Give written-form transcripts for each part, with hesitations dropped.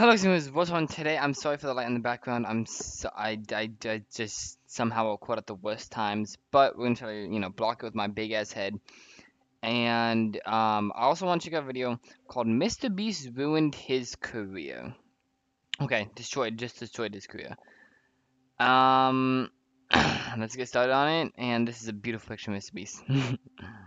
Hello, guys. What's on today? I'm sorry for the light in the background. I just somehow caught at the worst times, but we're gonna try to block it with my big ass head. And I also want to check out a video called "Mr. Beast Ruined His Career." Okay, just destroyed his career. Um, let's get started on it. And this is a beautiful picture of Mr. Beast.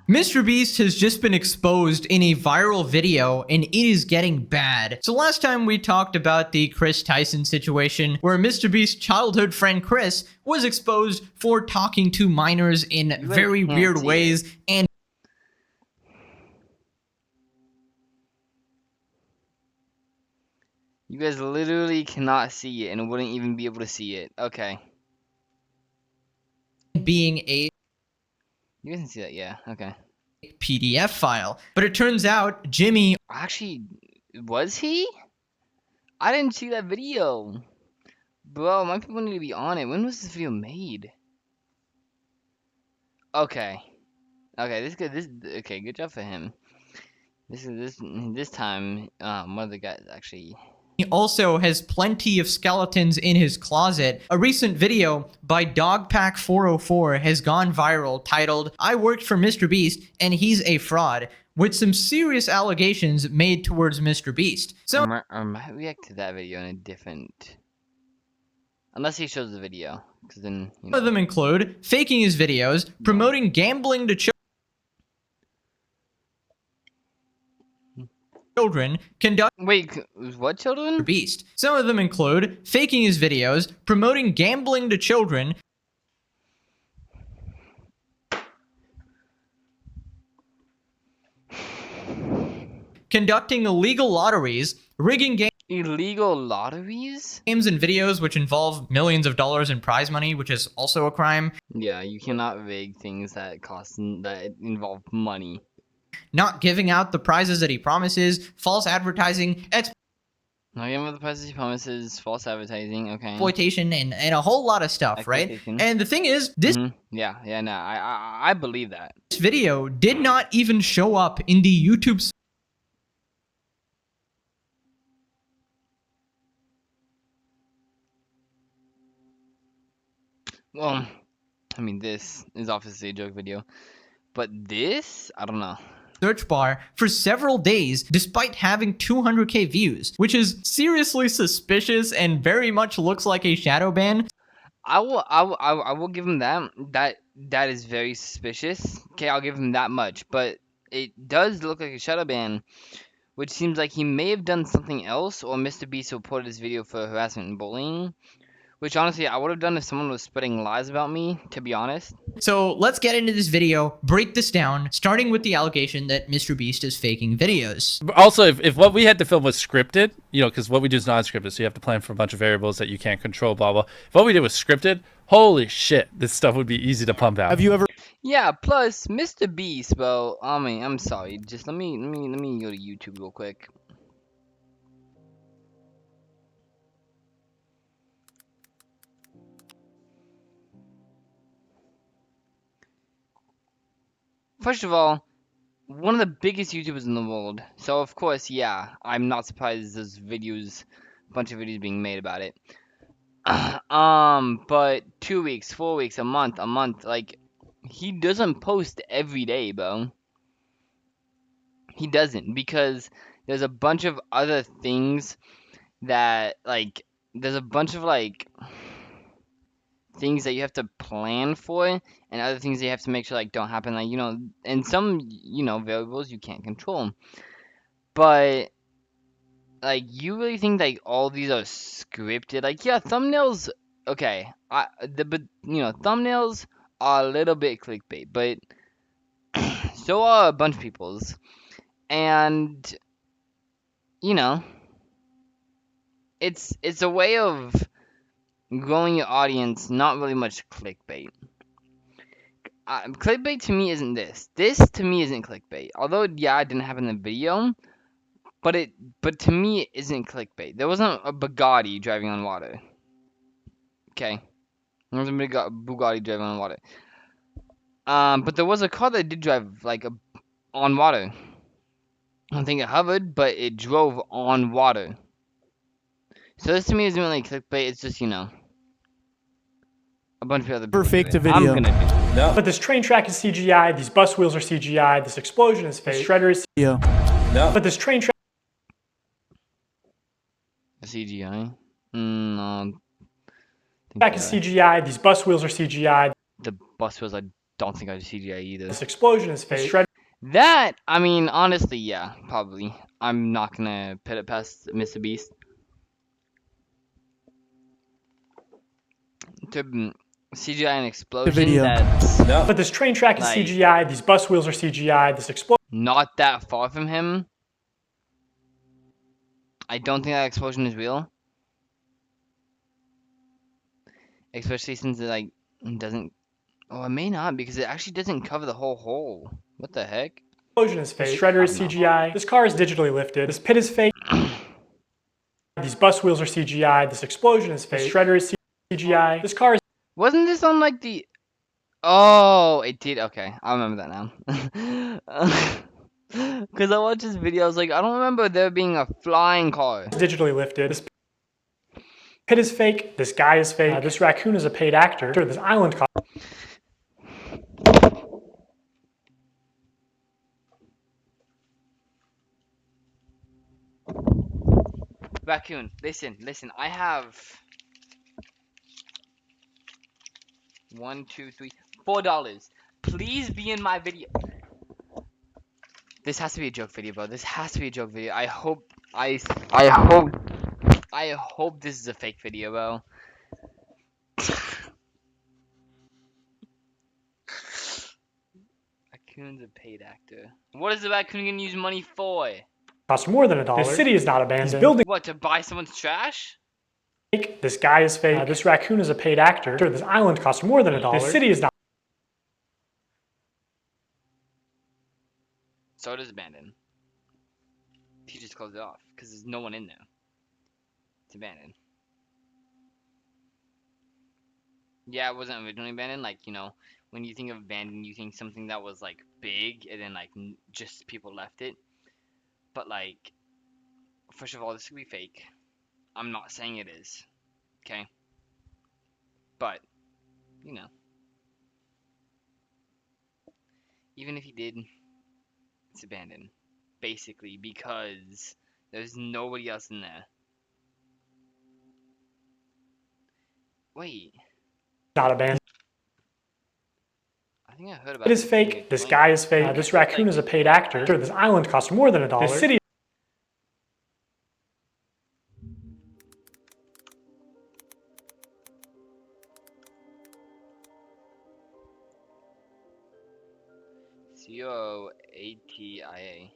MrBeast has just been exposed in a viral video, and it is getting bad. So last time we talked about the Chris Tyson situation, where MrBeast's childhood friend Chris was exposed for talking to minors in very weird ways, and You guys literally cannot see it and wouldn't even be able to see it. Okay. being a You guys can see that, yeah. Okay. PDF file. But it turns out Jimmy Actually, was he? I didn't see that video. Bro, my people need to be on it. When was this video made? Okay. Okay, okay, good job for him. This time, one of the guys actually. He also has plenty of skeletons in his closet. A recent video by Dogpack404 has gone viral titled, "I worked for MrBeast and he's a fraud," with some serious allegations made towards MrBeast. I might react to that video in a different... Unless he shows the video, because then, Some of them include faking his videos, promoting gambling to children, Wait, what children? Beast. Some of them include faking his videos, promoting gambling to children, conducting illegal lotteries, rigging Illegal lotteries? games and videos which involve millions of dollars in prize money, which is also a crime. Yeah, you cannot rig things that involve money. Not giving out the prizes that he promises, false advertising, Not giving the prices he promises, false advertising, okay. exploitation, and a whole lot of stuff, right? And the thing is, this Yeah, no, I believe that. video did not even show up in the YouTube. Well, I mean, this is obviously a joke video, but this, I don't know. Search bar for several days despite having 200k views, which is seriously suspicious and very much looks like a shadow ban. I will give him that is very suspicious. Okay, I'll give him that much, but it does look like a shadow ban, which seems like he may have done something else, or MrBeast reported this video for harassment and bullying. Which, honestly, I would have done if someone was spreading lies about me, to be honest. So let's get into this video, break this down, starting with the allegation that MrBeast is faking videos. Also, if what we had to film was scripted, because what we do is non-scripted, so you have to plan for a bunch of variables that you can't control, blah, blah. If what we did was scripted, holy shit, this stuff would be easy to pump out. Have you ever... Yeah, plus, MrBeast, bro, I mean, I'm sorry, just let me go to YouTube real quick. First of all, one of the biggest YouTubers in the world. So of course, yeah, I'm not surprised there's a bunch of videos being made about it. But 2 weeks, 4 weeks, a month, like, he doesn't post every day, bro. He doesn't, because there's a bunch of other things that, like, there's a bunch of, like, things that you have to plan for, and other things that you have to make sure, like, don't happen, like, and some, variables you can't control. But, like, you really think, like, all these are scripted? Like, yeah, thumbnails, okay, but, thumbnails are a little bit clickbait, but so are a bunch of people's. And, it's a way of growing your audience, not really much clickbait. Clickbait to me isn't this. This to me isn't clickbait. Although, yeah, it didn't happen in the video, but to me it isn't clickbait. There wasn't a Bugatti driving on water. Okay, there wasn't a Bugatti driving on water. But there was a car that did drive like on water. I don't think it hovered, but it drove on water. So this to me isn't really clickbait. It's just, you know, a bunch of other people. Fake the I'm video. gonna do it. No. But this train track is CGI, these bus wheels are CGI, this explosion is fake, this shredder is Video. No. But this train track CGI? No. is CGI, these bus wheels are CGI, The bus wheels, I don't think are CGI either. this explosion is fake, this shredder That, I mean, honestly, yeah, probably. I'm not gonna put it past MrBeast. To CGI an explosion video. that's No. But this train track is Like- CGI, these bus wheels are CGI, this explosion not that far from him. I don't think that explosion is real. Especially since it, like, doesn't... Oh, it may not, because it actually doesn't cover the whole hole. What the heck? is fake, this shredder is I don't CGI, this car is digitally lifted, this pit is fake, these bus wheels are CGI, this explosion is fake, this shredder is CGI, this car is Wasn't this on, like, the... Oh, it did. Okay, I remember that now. Because I watched this video, I was like, I don't remember there being a flying car. digitally lifted, this pit is fake, this guy is fake, this raccoon is a paid actor, this island cost Raccoon, listen, I have... $4. Please be in my video. This has to be a joke video, bro. This has to be a joke video. I hope this is a fake video, bro. Raccoon's a paid actor. What is the raccoon gonna use money for? costs more than $1. This city is not abandoned. These buildings What, to buy someone's trash? fake. This guy is fake. This raccoon is a paid actor. This island costs more than $1. This city is not So it is abandoned. He just closed it off because there's no one in there. It's abandoned. Yeah, it wasn't originally abandoned. Like, you know, when you think of abandoned, you think something that was like big and then like just people left it. But like, first of all, this could be fake. I'm not saying it is. Okay? But, you know. Even if he did, it's abandoned. Basically, because there's nobody else in there. Wait, abandoned. I think I heard about It is this being fake. This explained. guy is fake. This raccoon is a paid actor. This island costs more than $1. This city COATIA.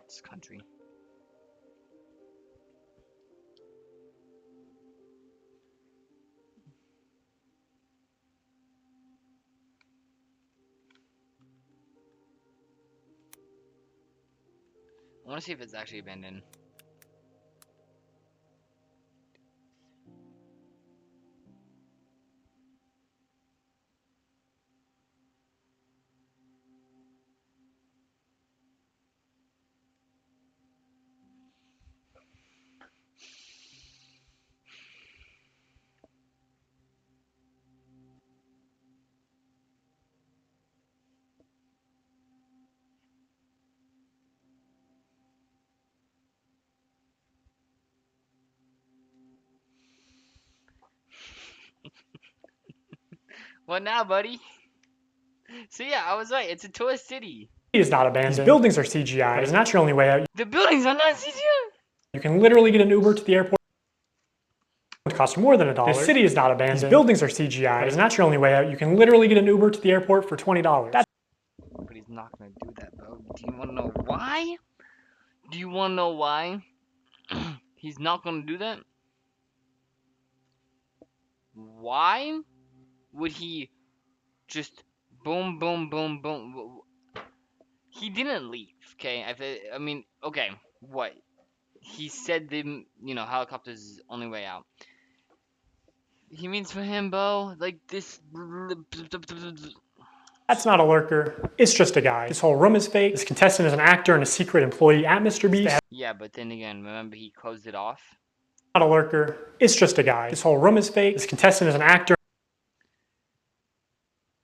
This country. I want to see if it's actually abandoned. What now, buddy? So yeah, I was right. It's a tourist city. is not abandoned. These buildings are CGI. It's not your only way out. The buildings are not CGI. You can literally get an Uber to the airport. It costs more than $1. This city is not abandoned. These buildings are CGI. It's not your only way out. You can literally get an Uber to the airport for $20. That's But he's not gonna do that, bro. Do you wanna know why? Do you wanna know why? He's not gonna do that? Why would he just boom, boom, boom, boom? He didn't leave, okay? I mean, okay, what? he said the helicopter's his only way out. He means for him, Bo, like this. That's not a lurker. It's just a guy. This whole room is fake. This contestant is an actor and a secret employee at MrBeast. Yeah, but then again, remember he closed it off? Not a lurker. It's just a guy. This whole room is fake. This contestant is an actor.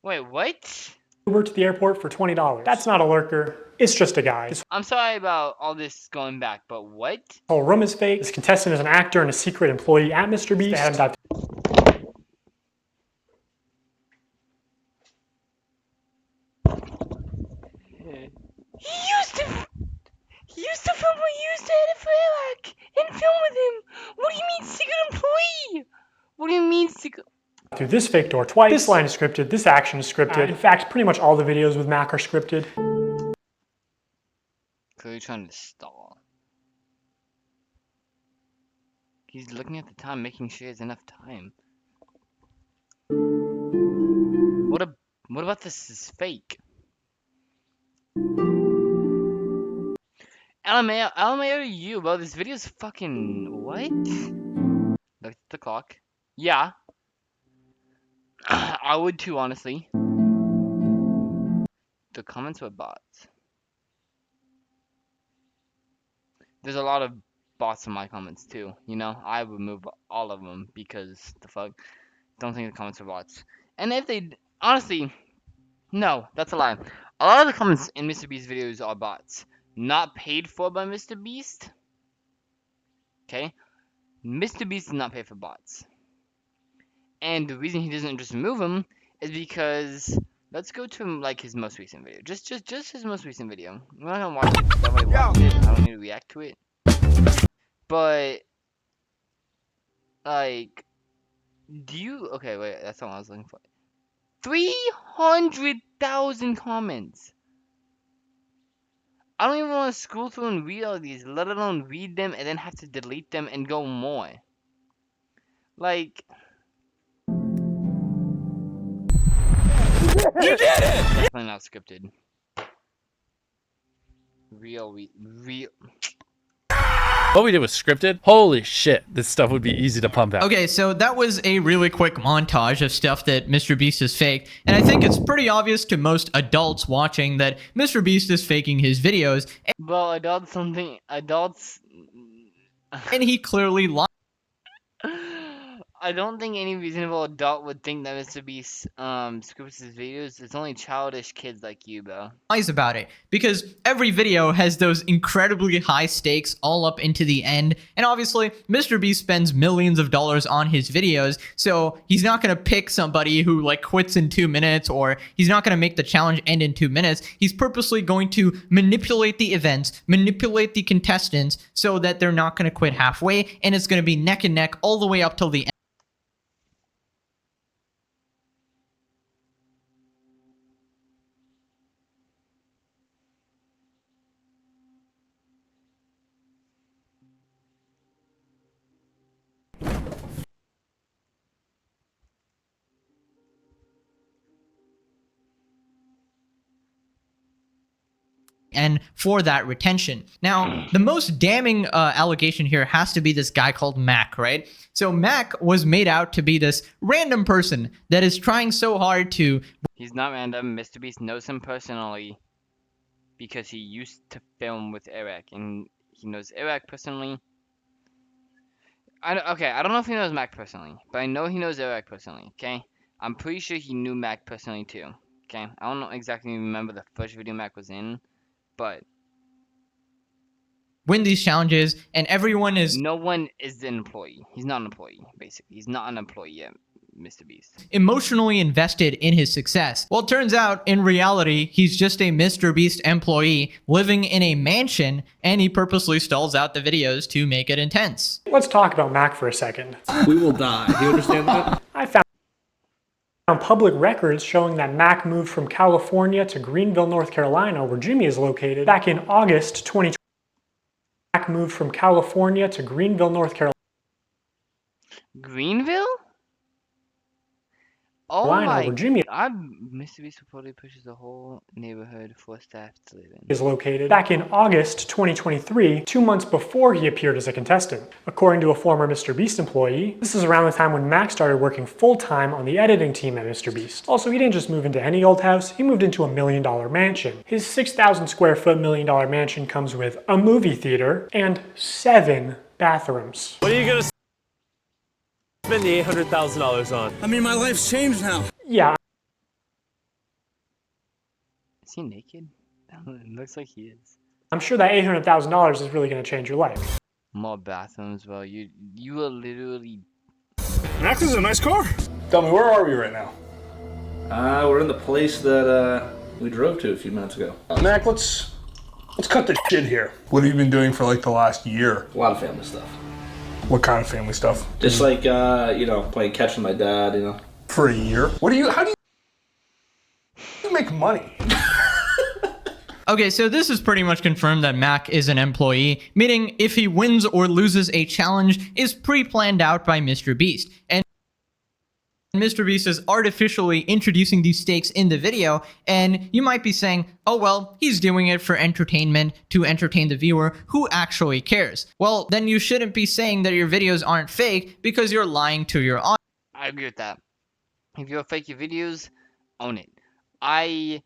Wait, what? Uber to the airport for $20. That's not a lurker. It's just a guy. This I'm sorry about all this going back, but what? whole room is fake. This contestant is an actor and a secret employee at MrBeast. He used to film what he used to edit for Eric and film with him. What do you mean secret employee? What do you mean secret? Through this fake door twice. This line is scripted. This action is scripted. In fact, pretty much all the videos with Mac are scripted. Clearly trying to stall. He's looking at the time, making sure he has enough time. What about this is fake? LMAO to you, bro. This video's fucking what? Look at the clock. Yeah. I would too, honestly. The comments were bots. There's a lot of bots in my comments too, I would remove all of them because the fuck. Don't think the comments are bots. And if they honestly, no, that's a lie. A lot of the comments in MrBeast videos are bots. Not paid for by MrBeast. Okay? MrBeast does not pay for bots. And the reason he doesn't just remove them is because let's go to like his most recent video. Just his most recent video. I'm not gonna watch it because I've already watched it. I don't need to react to it. But like, okay, wait, that's not what I was looking for. 300,000 comments. I don't even want to scroll through and read all these, let alone read them and then have to delete them and go more. Like, you did it! Definitely not scripted. Real. What we did was scripted. Holy shit, this stuff would be easy to pump out. Okay, so that was a really quick montage of stuff that MrBeast has faked, and I think it's pretty obvious to most adults watching that MrBeast is faking his videos. Well, adults. And he clearly lied. I don't think any reasonable adult would think that MrBeast scripts his videos. It's only childish kids like you, bro. Lies about it, because every video has those incredibly high stakes all up into the end, and obviously MrBeast spends millions of dollars on his videos, so he's not going to pick somebody who like quits in 2 minutes, or he's not going to make the challenge end in 2 minutes. He's purposely going to manipulate the events, manipulate the contestants, so that they're not going to quit halfway, and it's going to be neck and neck all the way up till the end. And for that retention. Now, the most damning allegation here has to be this guy called Mac, right? So Mac was made out to be this random person that is trying so hard to... He's not random. MrBeast knows him personally because he used to film with Eric, and he knows Eric personally. I don't know if he knows Mac personally, but I know he knows Eric personally, okay? I'm pretty sure he knew Mac personally too, okay? I don't know exactly remember the first video Mac was in, but win these challenges, and everyone is... No one is an employee. He's not an employee, basically. He's not an employee yet, MrBeast. Emotionally invested in his success. Well, it turns out, in reality, he's just a MrBeast employee living in a mansion, and he purposely stalls out the videos to make it intense. Let's talk about Mac for a second. We will die. Do you understand that? I found public records showing that Mac moved from California to Greenville, North Carolina, where Jimmy is located, back in August 2020. Mac moved from California to Greenville, North Carolina. Greenville? Oh Carolina, my! where Jimmy MrBeast reportedly pushes the whole neighborhood for staff to live in. is located. Back in August 2023, 2 months before he appeared as a contestant. According to a former MrBeast employee, this is around the time when Mac started working full-time on the editing team at MrBeast. Also, he didn't just move into any old house, he moved into a $1 million mansion. His 6,000 square foot $1 million mansion comes with a movie theater and 7 bathrooms. What are you gonna spend the $800,000 on? I mean, my life's changed now. Yeah, Is he naked? It looks like he is. I'm sure that $800,000 is really going to change your life. More bathrooms, bro. You are literally. Max is a nice car. Tell me, where are we right now? We're in the place that we drove to a few minutes ago. Mac, let's cut the shit here. What have you been doing for like the last year? A lot of family stuff. What kind of family stuff? Just like playing catch with my dad. For a year? How do you make money? Okay, so this is pretty much confirmed that Mac is an employee, meaning if he wins or loses a challenge is pre-planned out by MrBeast. And MrBeast is artificially introducing these stakes in the video, and you might be saying, oh well, he's doing it for entertainment, to entertain the viewer, who actually cares? Well, then you shouldn't be saying that your videos aren't fake because you're lying to your audience. I agree with that. If you're fake your videos, own it. I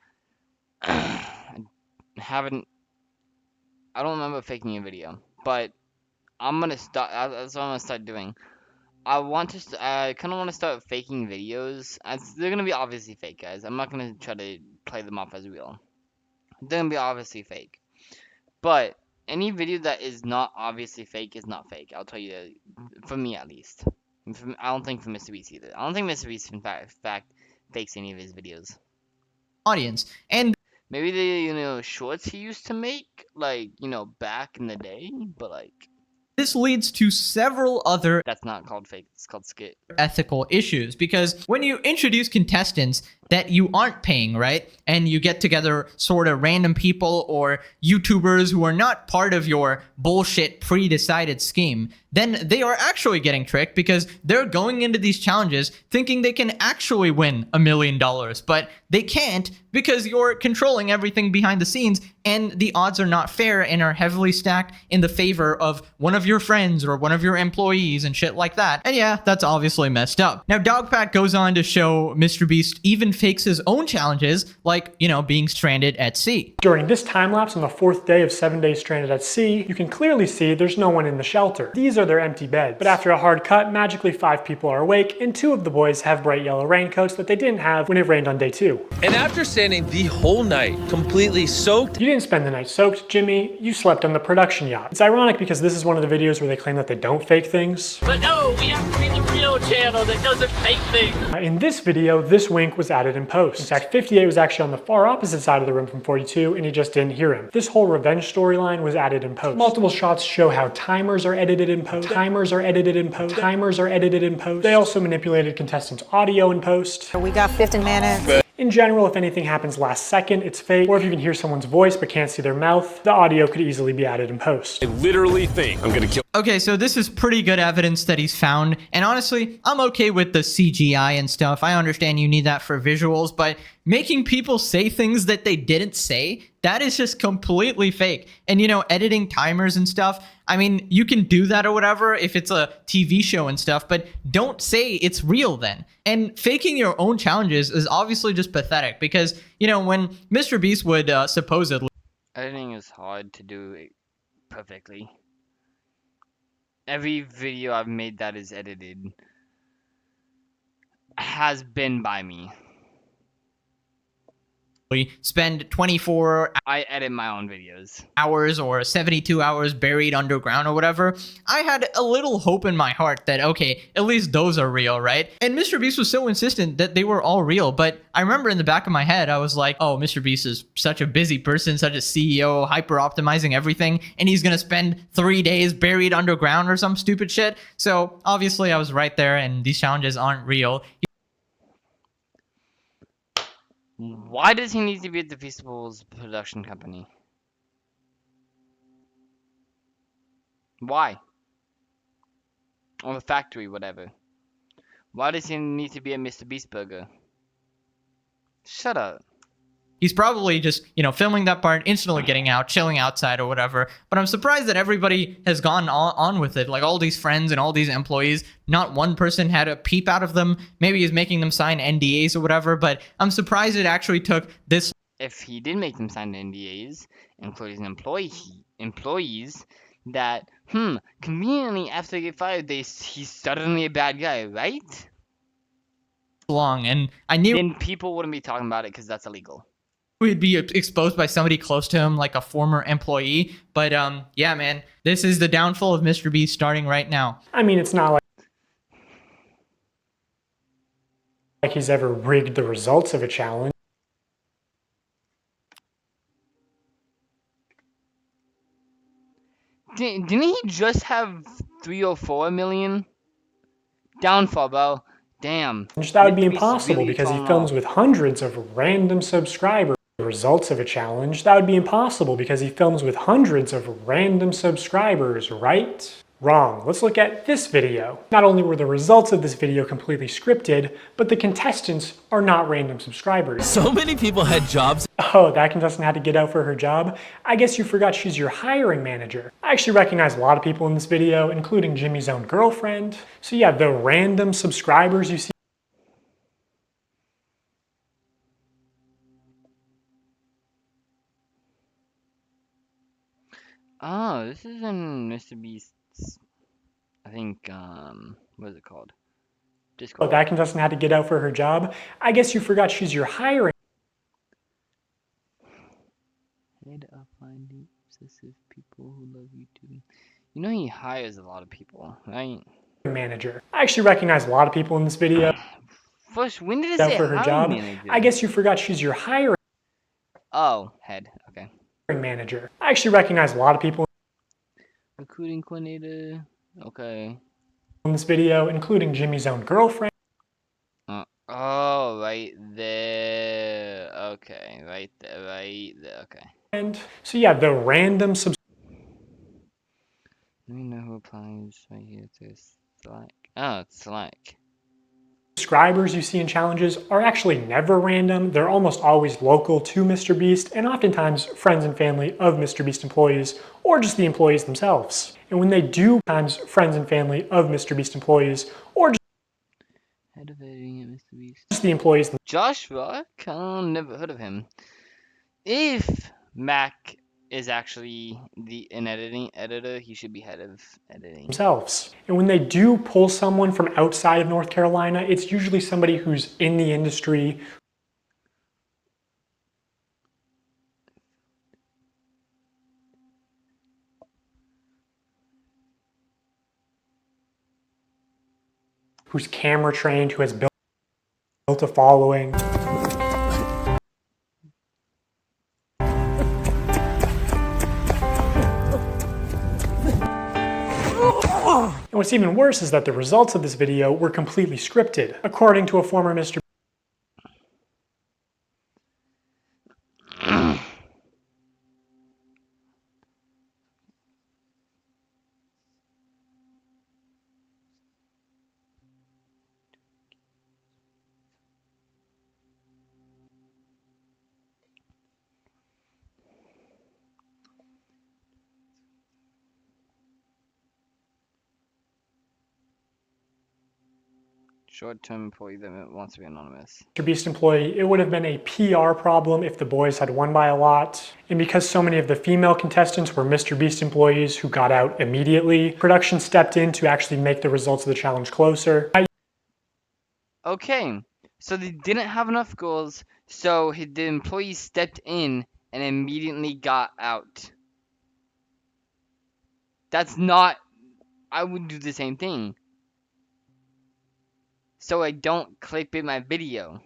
don't remember faking a video, but I'm gonna start. That's what I'm gonna start doing. I kind of want to start faking videos. They're gonna be obviously fake, guys. I'm not gonna try to play them off as real. They're gonna be obviously fake. But any video that is not obviously fake is not fake. I'll tell you that, for me at least. I don't think for MrBeast either. I don't think MrBeast in fact fakes any of his videos. And Maybe the shorts he used to make, like, back in the day, but like this leads to several other that's not called fake, it's called skit. ethical issues, because when you introduce contestants that you aren't paying, right, and you get together sort of random people or YouTubers who are not part of your bullshit pre-decided scheme, then they are actually getting tricked because they're going into these challenges thinking they can actually win $1 million, but they can't because you're controlling everything behind the scenes, and the odds are not fair and are heavily stacked in the favor of one of your friends or one of your employees and shit like that. And yeah, that's obviously messed up. Now, Dogpat goes on to show MrBeast even fakes his own challenges, like, being stranded at sea. During this time lapse on the 4th day of 7 days stranded at sea, you can clearly see there's no one in the shelter. These are their empty beds. But after a hard cut, magically 5 people are awake, and 2 of the boys have bright yellow raincoats that they didn't have when it rained on day 2. And after standing the whole night, completely soaked. You didn't spend the night soaked, Jimmy. You slept on the production yacht. It's ironic because this is one of the videos where they claim that they don't fake things. But no, we have to be the real channel that doesn't fake things. In this video, this wink was added in post. In fact, 58 was actually on the far opposite side of the room from 42, and he just didn't hear him. This whole revenge storyline was added in post. Multiple shots show how timers are edited in post. Timers are edited in post. Timers are edited in post. They also manipulated contestants' audio in post. We got 15 minutes. In general, if anything happens last second, it's fake. Or if you can hear someone's voice but can't see their mouth, the audio could easily be added in post. I literally think I'm gonna kill. Okay, so this is pretty good evidence that he's found, and honestly, I'm okay with the CGI and stuff. I understand you need that for visuals, but making people say things that they didn't say, that is just completely fake. And editing timers and stuff, I mean, you can do that or whatever if it's a TV show and stuff, but don't say it's real then. And faking your own challenges is obviously just pathetic because, when MrBeast would supposedly... Editing is hard to do perfectly. Every video I've made that is edited has been by me. spend 24 I edit my own videos. hours or 72 hours buried underground or whatever, I had a little hope in my heart that, okay, at least those are real, right? And MrBeast was so insistent that they were all real, but I remember in the back of my head, I was like, oh, MrBeast is such a busy person, such a CEO, hyper-optimizing everything, and he's gonna spend 3 days buried underground or some stupid shit. So obviously I was right there, and these challenges aren't real. Why does he need to be at the Feastables production company? Why? Or the factory, whatever. Why does he need to be at MrBeast Burger? Shut up. He's probably just, filming that part, instantly getting out, chilling outside or whatever. But I'm surprised that everybody has gone on with it. Like all these friends and all these employees, not one person had a peep out of them. Maybe he's making them sign NDAs or whatever, but I'm surprised it actually took this. If he did make them sign NDAs, including employees, that, conveniently after they get fired, he's suddenly a bad guy, right? Long, and I knew Then people wouldn't be talking about it because that's illegal. he'd be exposed by somebody close to him, like a former employee. But yeah, man, this is the downfall of MrBeast starting right now. I mean, it's not like he's ever rigged the results of a challenge. Didn't he just have 3 or 4 million? Downfall, bro. Damn. That would be MrBeast impossible really because he falling films off. with hundreds of random subscribers. The results of a challenge, that would be impossible because he films with hundreds of random subscribers, right? Wrong. Let's look at this video. Not only were the results of this video completely scripted, but the contestants are not random subscribers. So many people had jobs. Oh, that contestant had to get out for her job? I guess you forgot she's your hiring manager. I actually recognize a lot of people in this video, including Jimmy's own girlfriend. So yeah, the random subscribers you see Oh, this is in MrBeast's, I think, what is it called? Discord. that contestant had to get out for her job. I guess you forgot she's your hiring Head up on the obsessive people who love you too. You know he hires a lot of people, right? manager. I actually recognize a lot of people in this video. First, when did it Out say for her hiring job. manager? I guess you forgot she's your hiring Oh, head. Okay. manager. I actually recognize a lot of people Recruiting coordinator. Okay. in this video, including Jimmy's own girlfriend. Oh, right there. Okay, right there. Okay. So yeah, the random Let me know who applies right here to Slack. Oh, it's Slack. subscribers you see in challenges are actually never random. They're almost always local to MrBeast and oftentimes friends and family of MrBeast employees or just the employees themselves. And when they do times friends and family of MrBeast employees or Head of editing at MrBeast. just the employees Josh Rock? Never heard of him. If Mac is actually an editing editor, he should be head of editing. themselves. And when they do pull someone from outside of North Carolina, it's usually somebody who's in the industry, who's camera trained, who has built a following. And what's even worse is that the results of this video were completely scripted, according to a former Mr. Short-term employee that wants to be anonymous. Beast employee. It would have been a PR problem if the boys had won by a lot. And because so many of the female contestants were Mr. Beast employees who got out immediately, production stepped in to actually make the results of the challenge closer. Okay, so they didn't have enough girls, so the employees stepped in and immediately got out. That's not... I would do the same thing. So I don't clip in my video.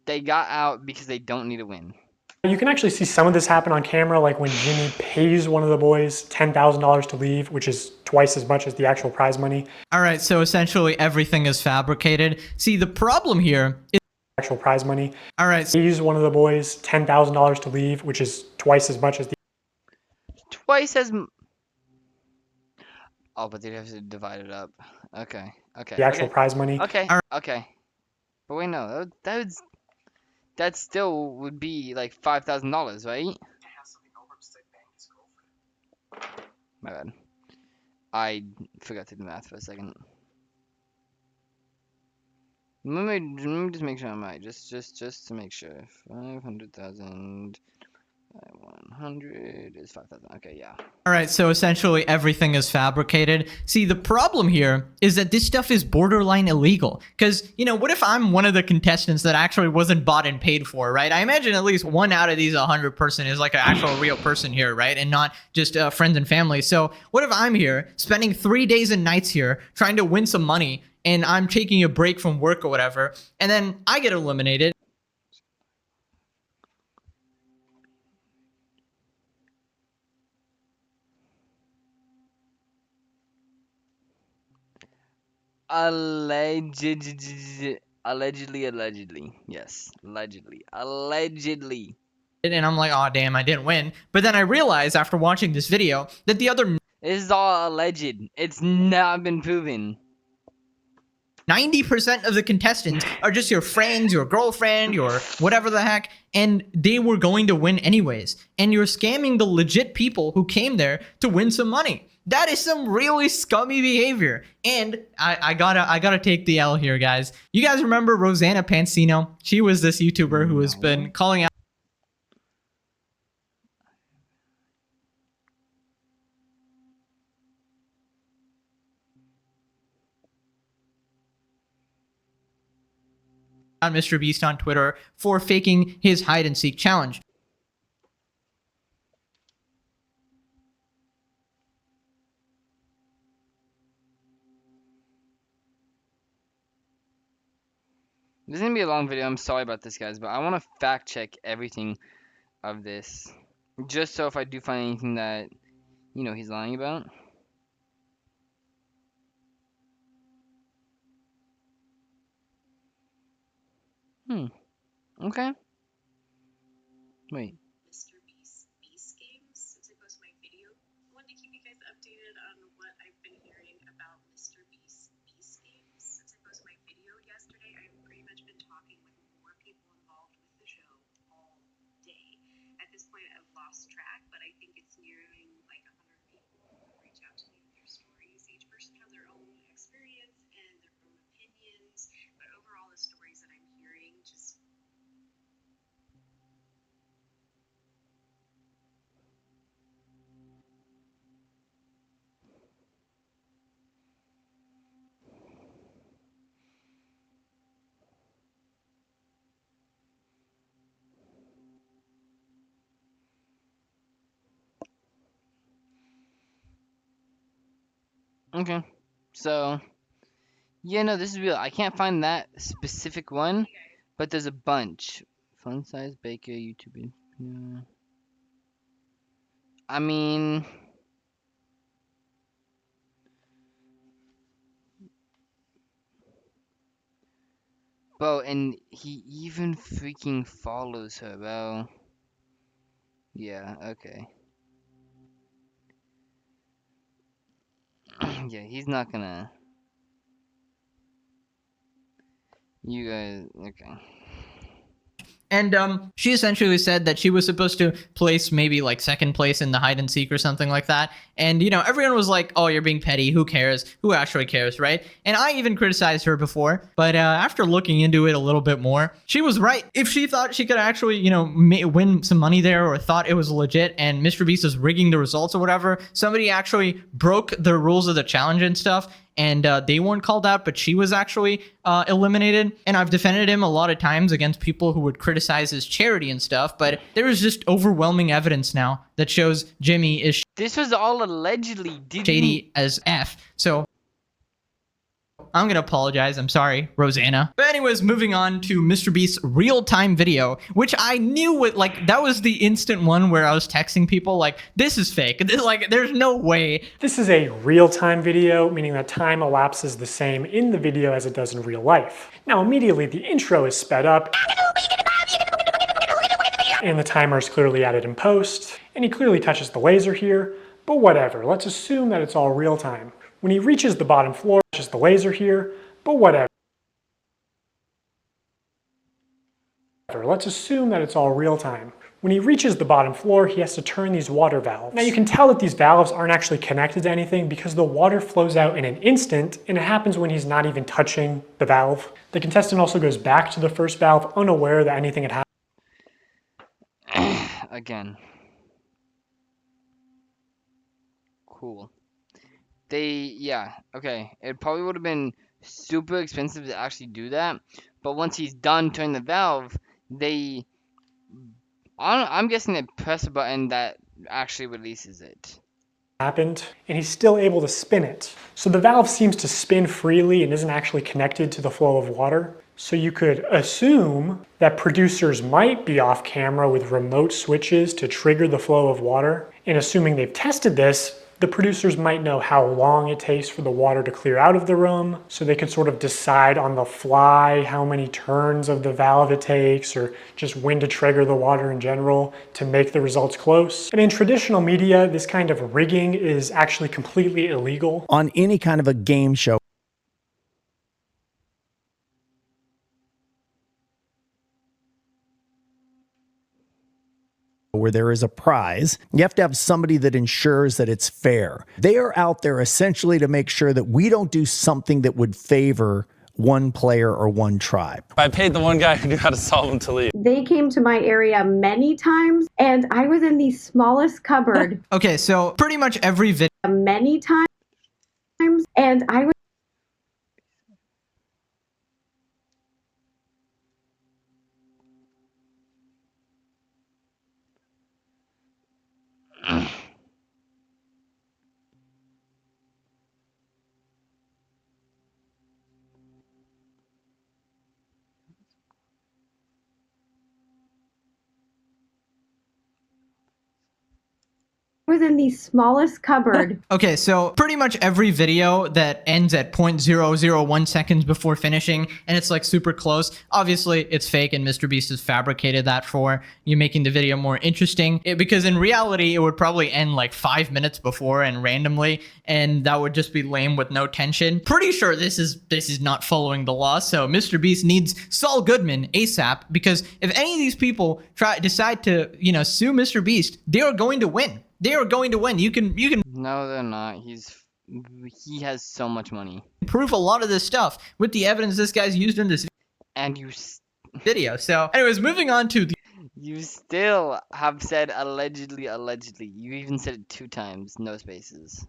They got out because they don't need a win. You can actually see some of this happen on camera, like when Jimmy pays one of the boys $10,000 to leave, which is twice as much as the actual prize money. All right, so essentially everything is fabricated. See, the problem here is Actual prize money. all right. Pays one of the boys $10,000 to leave, which is twice as much as the Twice as... Oh, but they'd have to divide it up. Okay. actual prize money. Okay. But wait, no. That was... that still would be like $5,000, right? My bad. I forgot to do math for a second. Let me just make sure I'm right. Just to make sure. 500,000 by 100 is 5,000. Okay, yeah. All right, so essentially everything is fabricated. See, the problem here is that this stuff is borderline illegal. Because, you know, what if I'm one of the contestants that actually wasn't bought and paid for, right? I imagine at least one out of these 100 person is like an actual real person here, right? And not just friends and family. So what if I'm here spending 3 days and nights here trying to win some money, and I'm taking a break from work or whatever, and then I get eliminated? Allegedly. Yes, allegedly. And I'm like, oh, damn, I didn't win. But then I realized after watching this video that the other This is all alleged. It's not been proven. 90% of the contestants are just your friends, your girlfriend, your whatever the heck, and they were going to win anyways. And you're scamming the legit people who came there to win some money. That is some really scummy behavior. And I gotta take the L here, guys. You guys remember Rosanna Pansino? She was this YouTuber who has been calling out on MrBeast on Twitter for faking his hide and seek challenge. This is gonna be a long video. I'm sorry about this, guys, but I want to fact check everything of this, just so if I do find anything that, you know, he's lying about. Okay. Wait. MrBeast Beast Games, since I post my video, wanted to keep you guys updated on what I've been hearing about MrBeast Beast Games. Since I posted my video yesterday, I've pretty much been talking with more people involved with the show all day. At this point, I've lost track, but I think it's nearing like 100 people who reach out to me with their stories. Each person has their own experience and their own opinions, but overall, the stories that I'm hearing just Okay. So, yeah, no, this is real. I can't find that specific one, but there's a bunch. Fun size baker, YouTube. Yeah. I mean, bro, and he even freaking follows her, bro. Yeah, okay. Yeah, he's not gonna. You guys, okay. And she essentially said that she was supposed to place maybe like second place in the hide and seek or something like that. And, you know, everyone was like, oh, you're being petty. Who cares? Who actually cares, right? And I even criticized her before. But after looking into it a little bit more, she was right. If she thought she could actually, you know, win some money there or thought it was legit and MrBeast is rigging the results or whatever, somebody actually broke the rules of the challenge and stuff, and they weren't called out, but she was actually eliminated. And I've defended him a lot of times against people who would criticize his charity and stuff, but there is just overwhelming evidence now that shows Jimmy is This was all allegedly. shady as F. So I'm gonna apologize. I'm sorry, Rosanna. But anyways, moving on to MrBeast's real-time video, which I knew what, like, that was the instant one where I was texting people like, this is fake. This, like, there's no way. This is a real-time video, meaning that time elapses the same in the video as it does in real life. Now, immediately the intro is sped up, and the timer is clearly added in post, and he clearly touches the laser here, but whatever, let's assume that it's all real-time. When he reaches the bottom floor, touches the laser here, but whatever. Let's assume that it's all real time. When he reaches the bottom floor, he has to turn these water valves. Now you can tell that these valves aren't actually connected to anything because the water flows out in an instant, and it happens when he's not even touching the valve. The contestant also goes back to the first valve unaware that anything had happened. Again. Cool. Yeah, okay. It probably would have been super expensive to actually do that, but once he's done turning the valve, I'm guessing they press a button that actually releases it. Happened, and he's still able to spin it. So the valve seems to spin freely and isn't actually connected to the flow of water. So you could assume that producers might be off camera with remote switches to trigger the flow of water. And assuming they've tested this, the producers might know how long it takes for the water to clear out of the room, so they could sort of decide on the fly how many turns of the valve it takes, or just when to trigger the water in general to make the results close. And in traditional media, this kind of rigging is actually completely illegal. On any kind of a game show, where there is a prize, you have to have somebody that ensures that it's fair. They are out there essentially to make sure that we don't do something that would favor one player or one tribe. I paid the one guy who knew how to solve them to leave. They came to my area many times, and I was in the smallest cupboard. Okay, so pretty much every video. Many times, and I was. Was in the smallest cupboard. Okay, so pretty much every video that ends at 0.001 seconds before finishing, and it's like super close, obviously it's fake and MrBeast has fabricated that for you, making the video more interesting. Because in reality, it would probably end like 5 minutes before and randomly, and that would just be lame with no tension. Pretty sure this is not following the law, so MrBeast needs Saul Goodman ASAP, because if any of these people decide to, sue MrBeast, they are going to win. They are going to win. You can. No, they're not. He has so much money. Prove a lot of this stuff with the evidence this guy's used in this video. So, anyways, moving on to the. You still have said allegedly. You even said it 2 times, no spaces.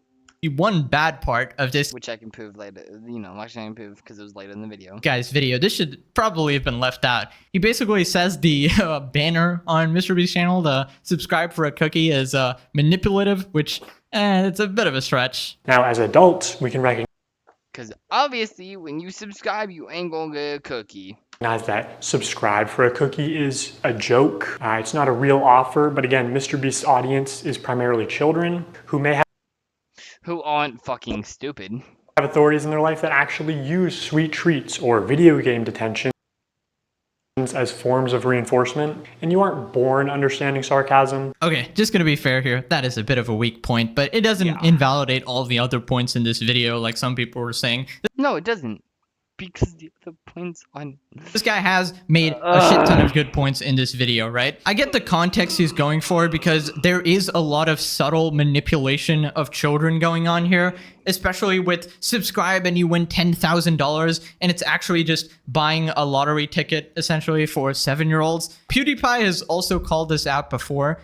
One bad part of this, which I can prove later. Actually I can prove because it was later in the video. Guy's video. This should probably have been left out. He basically says the banner on MrBeast's channel, the subscribe for a cookie, is manipulative, which it's a bit of a stretch. Now, as adults, we can recognize. Because obviously, when you subscribe, you ain't gonna get a cookie. That subscribe for a cookie is a joke. It's not a real offer, but again, MrBeast's audience is primarily children who may have. Who aren't fucking stupid. Have authorities in their life that actually use sweet treats or video game detention as forms of reinforcement, and you aren't born understanding sarcasm. Okay, just gonna be fair here, that is a bit of a weak point, but it doesn't invalidate all the other points in this video like some people were saying. No, it doesn't. Because the other points on... This guy has made a shit ton of good points in this video, right? I get the context he's going for because there is a lot of subtle manipulation of children going on here, especially with subscribe and you win $10,000, and it's actually just buying a lottery ticket, essentially, for 7-year-olds. PewDiePie has also called this out before.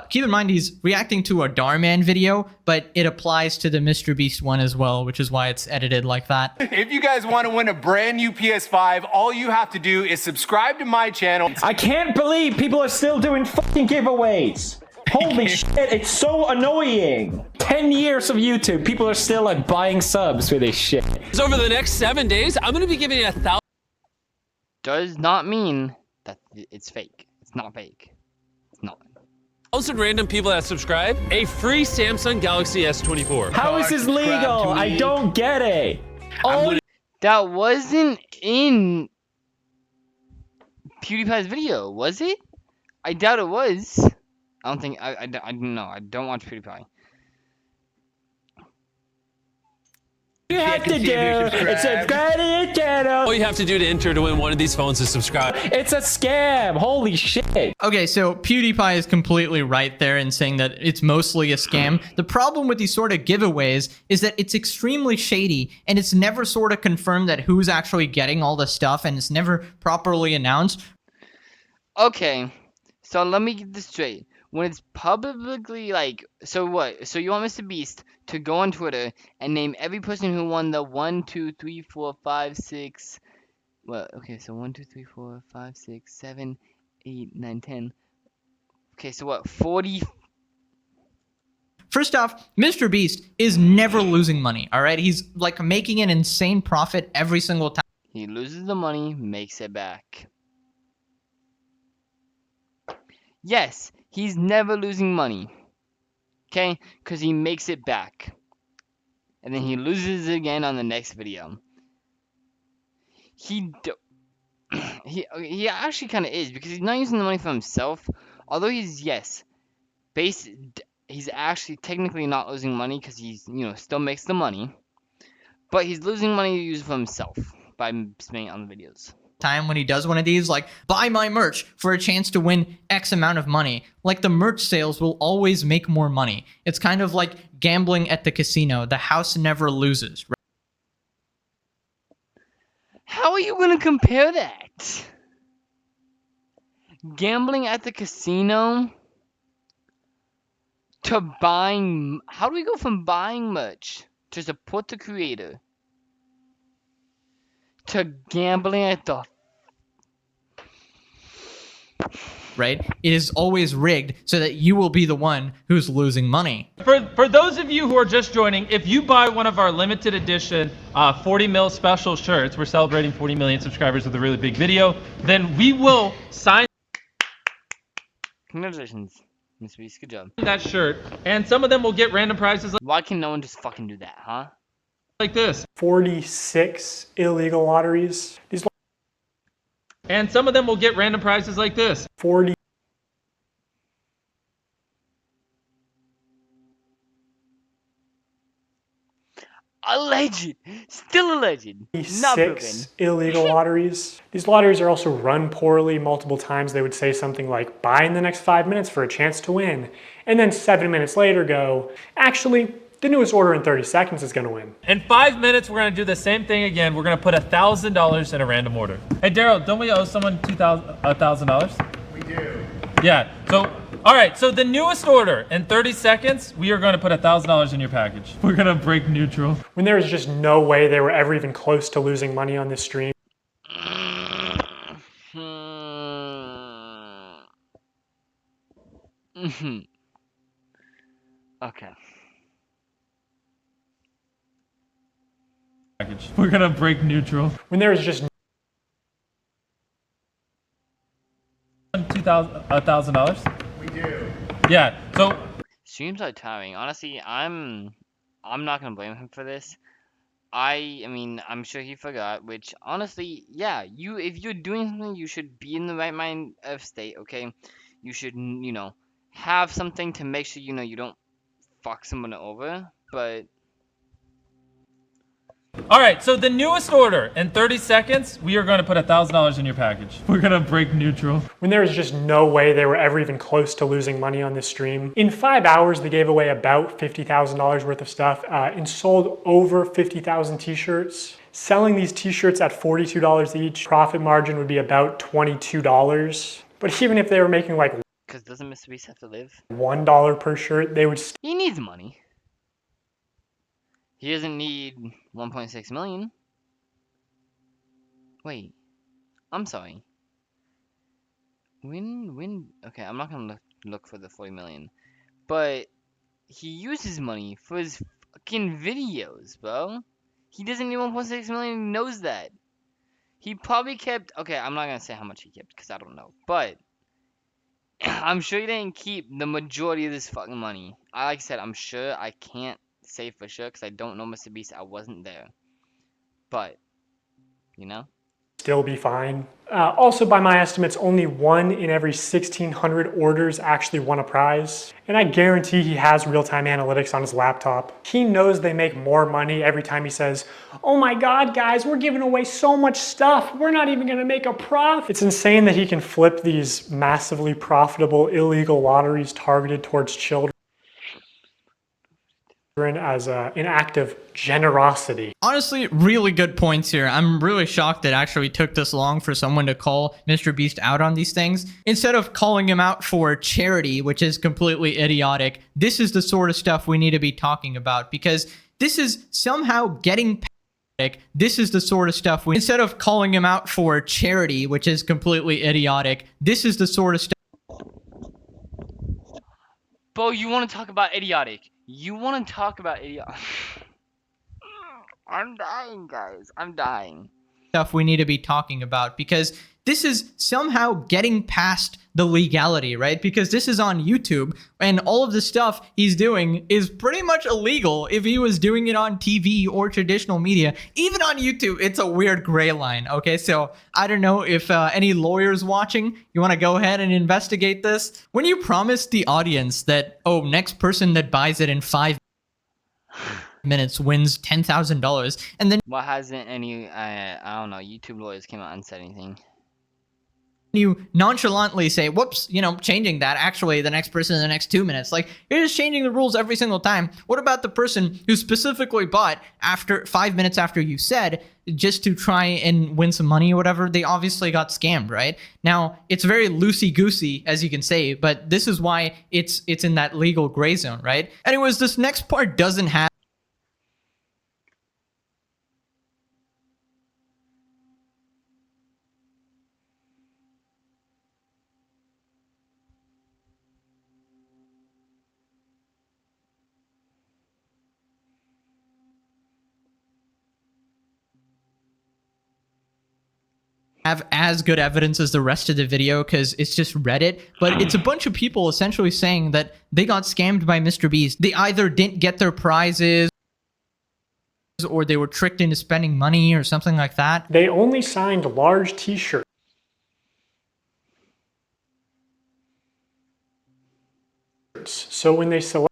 Keep in mind, he's reacting to a Darman video, but it applies to the MrBeast one as well, which is why it's edited like that. If you guys want to win a brand new PS5, all you have to do is subscribe to my channel. I can't believe people are still doing fucking giveaways. Holy shit, it's so annoying. 10 years of YouTube, people are still like buying subs for this shit. So over the next 7 days, I'm gonna be giving you 1,000. Does not mean that it's fake. It's not fake. It's not. 1,000 random people that subscribe, a free Samsung Galaxy S24. How is this legal? I don't get it. That wasn't in PewDiePie's video, was it? I doubt it was. I don't think, I don't know. I don't watch PewDiePie. You have to do is subscribe to the channel. All you have to do to enter to win one of these phones is subscribe. It's a scam. Holy shit. Okay, so PewDiePie is completely right there in saying that it's mostly a scam. The problem with these sort of giveaways is that it's extremely shady, and it's never sort of confirmed that who's actually getting all the stuff, and it's never properly announced. Okay, so let me get this straight. When it's publicly like, so what? So you want MrBeast to go on Twitter and name every person who won the 1, 2, 3, 4, 5, 6. Well, okay, so 1, 2, 3, 4, 5, 6, 7, 8, 9, 10. Okay, so what? 40. First off, MrBeast is never losing money, all right? He's like making an insane profit every single time. He loses the money, makes it back. Yes, he's never losing money. Okay? Because he makes it back. And then he loses it again on the next video. He actually kind of is, because he's not using the money for himself. Although he's, yes, he's actually technically not losing money because he's, still makes the money. But he's losing money to use for himself by spending it on the videos. Time when he does one of these, like, buy my merch for a chance to win X amount of money. Like, the merch sales will always make more money. It's kind of like gambling at the casino. The house never loses. How are you going to compare that? Gambling at the casino to buying... How do we go from buying merch to support the creator to gambling at the... Right? It is always rigged so that you will be the one who's losing money. For those of you who are just joining, if you buy one of our limited edition 40 mil special shirts, we're celebrating 40 million subscribers with a really big video, then we will sign... Congratulations, MrBeast. Good job. ...that shirt, and some of them will get random prizes like... Why can no one just fucking do that, huh? ...like this. 46 illegal lotteries. And some of them will get random prizes like this. 40. Alleged. Still alleged. Not proven. 6 illegal lotteries. These lotteries are also run poorly. Multiple times they would say something like, buy in the next 5 minutes for a chance to win. And then 7 minutes later go, actually, the newest order in 30 seconds is going to win. In 5 minutes, we're going to do the same thing again. We're going to put $1,000 in a random order. Hey, Daryl, don't we owe someone $1,000? We do. Yeah. So, all right. So the newest order in 30 seconds, we are going to put $1,000 in your package. We're going to break neutral. When there was just no way they were ever even close to losing money on this stream. Okay. We're gonna break neutral. When there was just $1,000. We do. Yeah. So streams are tiring. Honestly, I'm not gonna blame him for this. I mean, I'm sure he forgot. Which honestly, yeah, if you're doing something, you should be in the right mind of state. Okay, you should have something to make sure you don't fuck someone over. But all right, so the newest order in 30 seconds, we are going to put $1,000 in your package. We're going to break neutral. When there was just no way they were ever even close to losing money on this stream. In 5 hours, they gave away about $50,000 worth of stuff and sold over 50,000 t-shirts. Selling these t-shirts at $42 each, profit margin would be about $22. But even if they were making like... Because doesn't MrBeast have to live? $1 per shirt, they would... He needs money. He doesn't need 1.6 million. Wait, I'm sorry. Okay, I'm not gonna look for the 40 million, but he uses money for his fucking videos, bro. He doesn't need 1.6 million. He knows that. He probably kept. Okay, I'm not gonna say how much he kept because I don't know, but I'm sure he didn't keep the majority of this fucking money. Like I said, I'm sure. I can't say for sure because I don't know MrBeast. I wasn't there, but still be fine. Also, by my estimates, only 1 in every 1,600 orders actually won a prize. And I guarantee he has real-time analytics on his laptop. He knows they make more money every time he says, "Oh my God, guys, we're giving away so much stuff. We're not even gonna make a profit." It's insane that he can flip these massively profitable illegal lotteries targeted towards children as an act of generosity. Honestly, really good points here. I'm really shocked that actually took this long for someone to call MrBeast out on these things. Instead of calling him out for charity, which is completely idiotic, this is the sort of stuff we need to be talking about, because this is somehow getting this is the sort of stuff we, instead of calling him out for charity, which is completely idiotic, this is the sort of stuff. Bo, you want to talk about idiotic. You want to talk about idiotic. I'm dying, guys. I'm dying. Stuff we need to be talking about, because this is somehow getting past the legality, right? Because this is on YouTube, and all of the stuff he's doing is pretty much illegal if he was doing it on TV or traditional media. Even on YouTube, it's a weird gray line, okay? So I don't know if any lawyers watching, you want to go ahead and investigate this? When you promise the audience that, oh, next person that buys it in 5 minutes wins $10,000, and then why hasn't any I don't know, YouTube lawyers came out and said anything? You nonchalantly say, whoops, you know, changing that, actually the next person in the next 2 minutes. Like, you're just changing the rules every single time. What about the person who specifically bought after 5 minutes after you said, just to try and win some money or whatever? They obviously got scammed, right? Now, it's very loosey-goosey, as you can say, but this is why it's in that legal gray zone, right? Anyways, this next part doesn't have as good evidence as the rest of the video, because it's just Reddit, but it's a bunch of people essentially saying that they got scammed by MrBeast. They either didn't get their prizes, or they were tricked into spending money or something like that. They only signed large t-shirts. So when they selected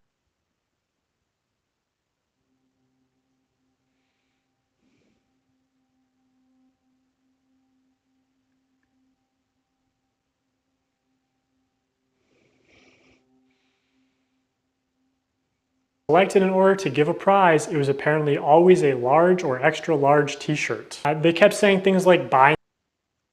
in order to give a prize, it was apparently always a large or extra large t-shirt. They kept saying things like buy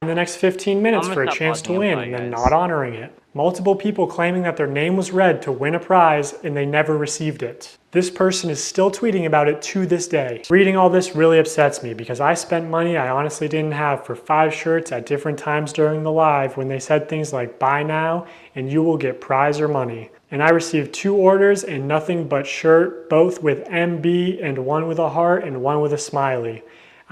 in the next 15 minutes for a chance to win, and then not honoring it. Multiple people claiming that their name was read to win a prize and they never received it. This person is still tweeting about it to this day. Reading all this really upsets me because I spent money I honestly didn't have for 5 shirts at different times during the live when they said things like buy now and you will get prize or money. And I received 2 orders and nothing but shirt, both with MB and one with a heart and one with a smiley.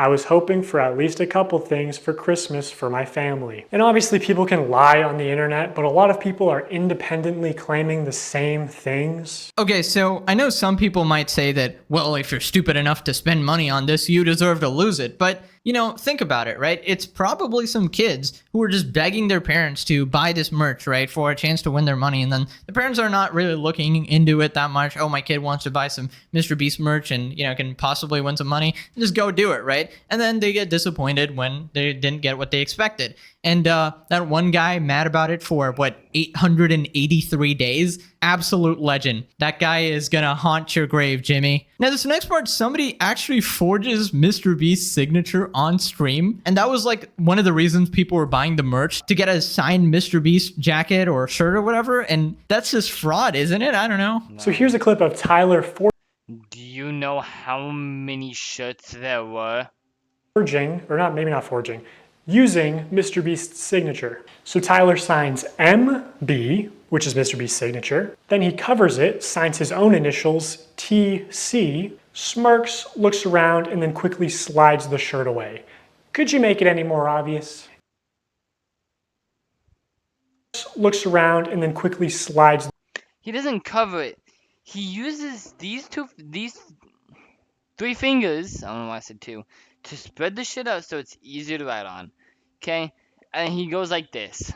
I was hoping for at least a couple things for Christmas for my family. And obviously people can lie on the internet, but a lot of people are independently claiming the same things. Okay, so I know some people might say that, well, if you're stupid enough to spend money on this, you deserve to lose it. But, you know, think about it, right? It's probably some kids who are just begging their parents to buy this merch, right, for a chance to win their money. And then the parents are not really looking into it that much. Oh, my kid wants to buy some MrBeast merch and, you know, can possibly win some money. Just go do it, right? And then they get disappointed when they didn't get what they expected. And that one guy mad about it for, what, 883 days? Absolute legend. That guy is gonna haunt your grave, Jimmy. Now, this next part, somebody actually forges MrBeast's signature on stream. And that was like one of the reasons people were buying the merch, to get a signed MrBeast jacket or shirt or whatever. And that's just fraud, isn't it? I don't know. So here's a clip of Tyler Do you know how many shirts there were? forging, or not, maybe not forging, using MrBeast's signature. So Tyler signs MB, which is MrBeast's signature. Then he covers it, signs his own initials, TC, smirks, looks around, and then quickly slides the shirt away. Could you make it any more obvious? Looks around and then quickly slides. He doesn't cover it. He uses these 3 fingers, I don't know why I said 2, to spread the shit out so it's easier to write on. Okay? And he goes like this.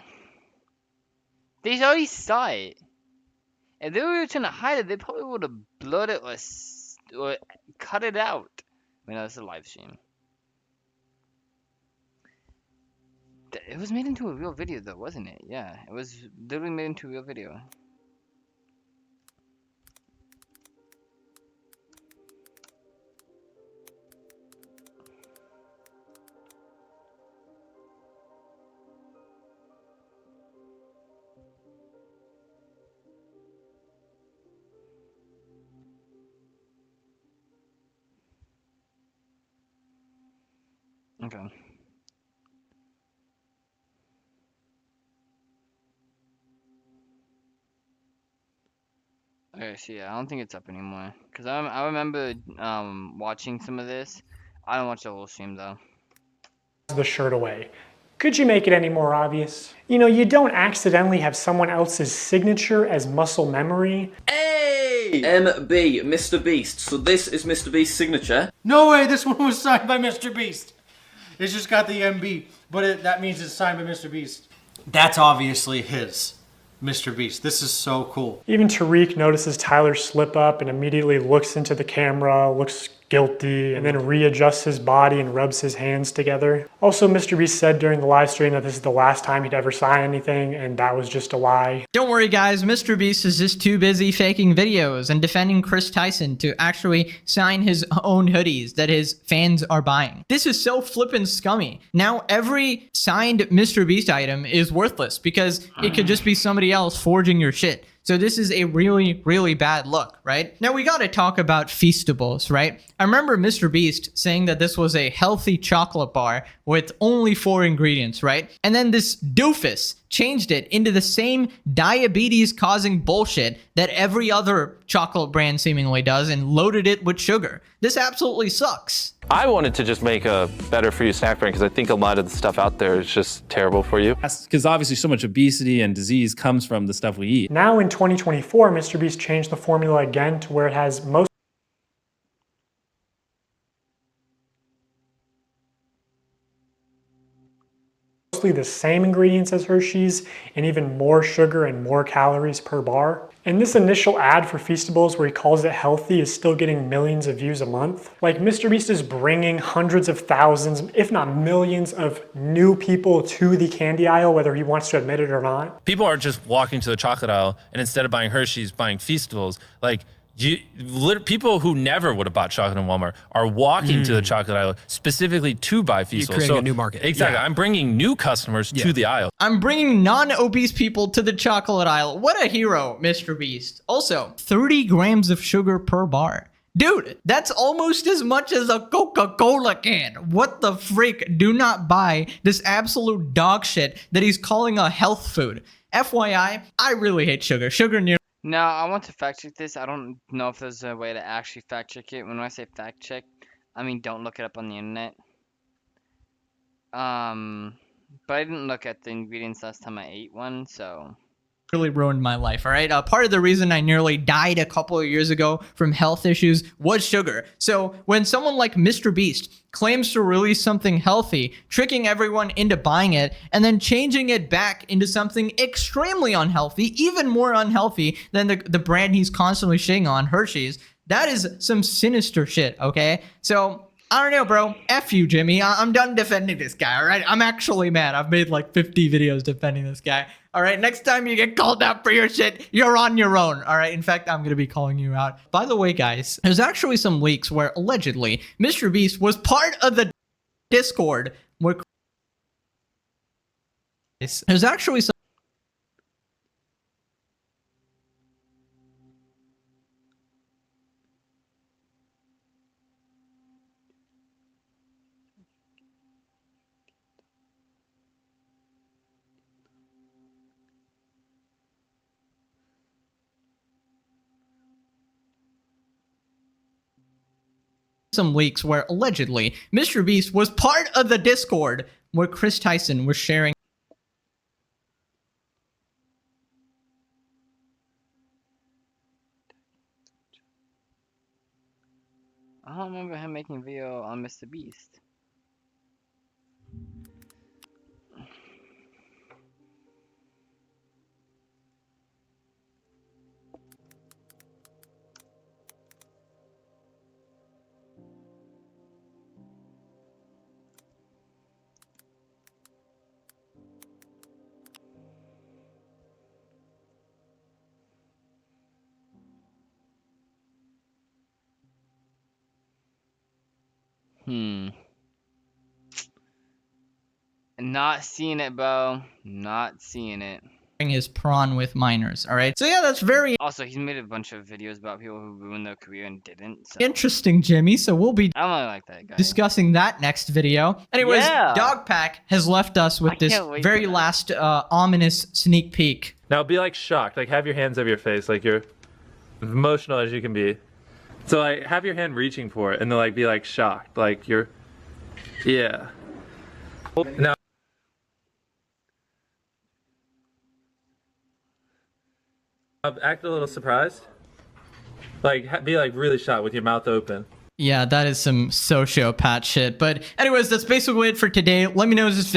They already saw it. If they were trying to hide it, they probably would have blurred it or cut it out. I mean, that's a live stream. It was made into a real video, though, wasn't it? Yeah, it was literally made into a real video. Okay. Okay, so yeah, I don't think it's up anymore. Cause I remember watching some of this. I don't watch the whole stream though. The shirt away. Could you make it any more obvious? You know, you don't accidentally have someone else's signature as muscle memory. Hey! MB, Mr. Beast. So this is Mr. Beast's signature. No way, this one was signed by Mr. Beast. It's just got the MB, but that means it's signed by Mr. Beast. That's obviously his, Mr. Beast. This is so cool. Even Tariq notices Tyler slip up and immediately looks into the camera, looks guilty, and then readjusts his body and rubs his hands together. Also, Mr. Beast said during the live stream that this is the last time he'd ever sign anything, and that was just a lie. Don't worry guys, Mr. Beast is just too busy faking videos and defending Chris Tyson to actually sign his own hoodies that his fans are buying. This is so flippin' scummy. Now every signed Mr. Beast item is worthless because it could just be somebody else forging your shit. So this is a really, really bad look, right? Now we gotta talk about Feastables, right? I remember Mr. Beast saying that this was a healthy chocolate bar with only 4 ingredients, right? And then this doofus changed it into the same diabetes-causing bullshit that every other chocolate brand seemingly does and loaded it with sugar. This absolutely sucks. I wanted to just make a better for you snack brand because I think a lot of the stuff out there is just terrible for you. Because obviously so much obesity and disease comes from the stuff we eat. Now in 2024, Mr. Beast changed the formula again to where it has mostly the same ingredients as Hershey's and even more sugar and more calories per bar. And this initial ad for Feastables where he calls it healthy is still getting millions of views a month. Like, Mr. Beast is bringing hundreds of thousands, if not millions, of new people to the candy aisle, whether he wants to admit it or not. People are just walking to the chocolate aisle and instead of buying Hershey's, buying Feastables. Like, people who never would have bought chocolate in Walmart are walking to the chocolate aisle specifically to buy Feastables. You're creating a new market. Exactly. Yeah. I'm bringing new customers to the aisle. I'm bringing non-obese people to the chocolate aisle. What a hero, Mr. Beast. Also, 30 grams of sugar per bar. Dude, that's almost as much as a Coca-Cola can. What the freak? Do not buy this absolute dog shit that he's calling a health food. FYI, I really hate sugar. Sugar near... Now, I want to fact check this. I don't know if there's a way to actually fact check it. When I say fact check, I mean don't look it up on the internet. But I didn't look at the ingredients last time I ate one, so... really ruined my life, all right? Part of the reason I nearly died a couple of years ago from health issues was sugar. So when someone like Mr. Beast claims to release something healthy, tricking everyone into buying it, and then changing it back into something extremely unhealthy, even more unhealthy than the brand he's constantly shitting on, Hershey's, that is some sinister shit, okay? So... I don't know, bro. F you, Jimmy. I'm done defending this guy, all right? I'm actually mad. I've made like 50 videos defending this guy. All right, next time you get called out for your shit, you're on your own, all right? In fact, I'm going to be calling you out. By the way, guys, there's actually some leaks where allegedly Mr. Beast was part of the Discord where... There's actually some leaks where allegedly Mr. Beast was part of the Discord where Chris Tyson was sharing. I don't remember him making a video on MrBeast. Not seeing it, bro. Not seeing it. His prawn with minors. All right. So yeah, that's very Also, he's made a bunch of videos about people who ruined their career and didn't. So. interesting, Jimmy. So we'll be I don't really like that guy. discussing that next video. Anyways, Yeah. Dogpack has left us with this very last ominous sneak peek. Now be like shocked, like have your hands over your face, like you're emotional as you can be. So like have your hand reaching for it and then like be like shocked, like you're, yeah. Now act a little surprised. Like be like really shocked with your mouth open. Yeah, that is some sociopath shit. But anyways, that's basically it for today. Let me know if this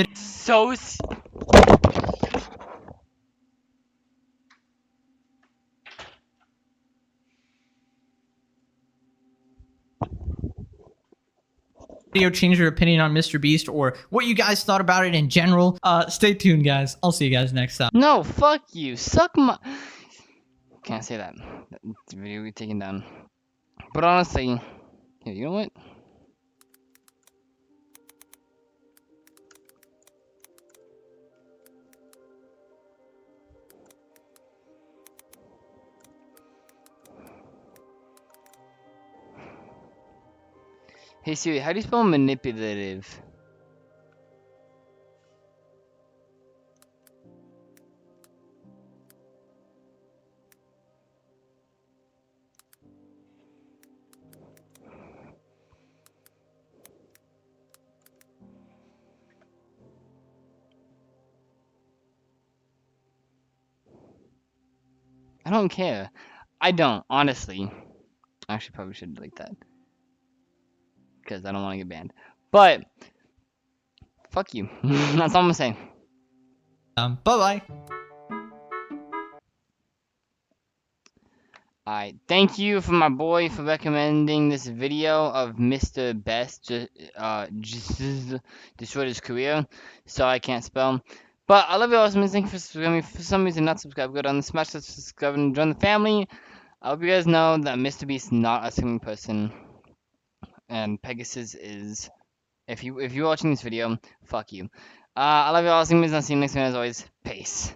video changed your opinion on MrBeast or what you guys thought about it in general. Stay tuned, guys. I'll see you guys next time. No, fuck you. Suck my. Can't say that. That video will be taken down. But honestly, yeah, you know what? Hey Siri, how do you spell manipulative? I don't care. I don't, honestly. I actually probably should delete that. Because I don't want to get banned. But, fuck you. That's all I'm saying. Bye-bye. Alright, thank you for my boy for recommending this video of Mr. Best just destroyed his career. Sorry I can't spell. But I love you all. Thank you for subscribing. For some reason not subscribe, go down and smash that subscribe and join the family. I hope you guys know that MrBeast is not a singing person. And Pegasus is. If you're watching this video, fuck you. I love you all. See you next time as always. Peace.